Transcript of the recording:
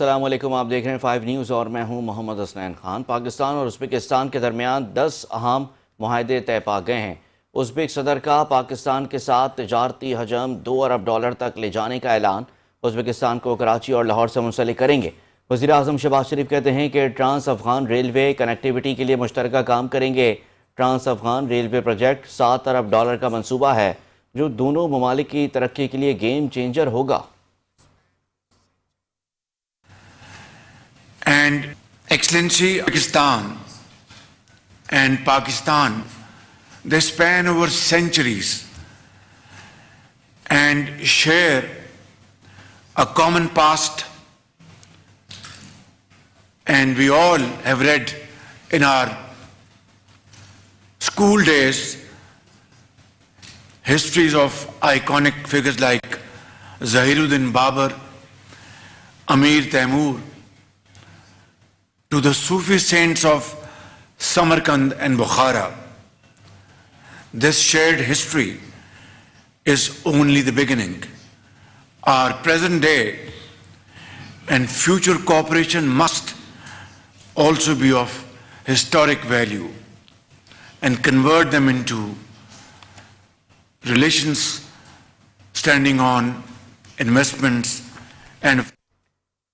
अस्सलाम वालेकुम, आप देख रहे हैं 5 न्यूज़ और मैं हूं मोहम्मद हसनैन खान। पाकिस्तान और उज़्बेकिस्तान के दरमियान 10 अहम मुआहदे तय पा गए हैं। उज़्बेक सदर का पाकिस्तान के साथ तिजारती हजम $2 अरब तक ले जाने का ऐलान उज़्बेकिस्तान को कराची और लाहौर से मुंसलिक करेंगे। वज़ीर आज़म शहबाज शरीफ कहते हैं कि ट्रांस अफ़गान रेलवे कनेक्टिविटी के लिए मुश्तरका काम करेंगे। ट्रांस अफ़गान रेलवे प्रोजेक्ट $7 अरब का मनसूबा है, जो दोनों ममालिक की तरक्की के लिए गेम चेंजर होगा। And Excellency Pakistan and Pakistan, they span over centuries and share a common past, and we all have read in our school days histories of iconic figures like Zahiruddin Babur, Amir Taimur, to the Sufi saints of Samarkand and Bukhara. This shared history is only the beginning. Our present day and future cooperation must also be of historic value and convert them into relations standing on investments and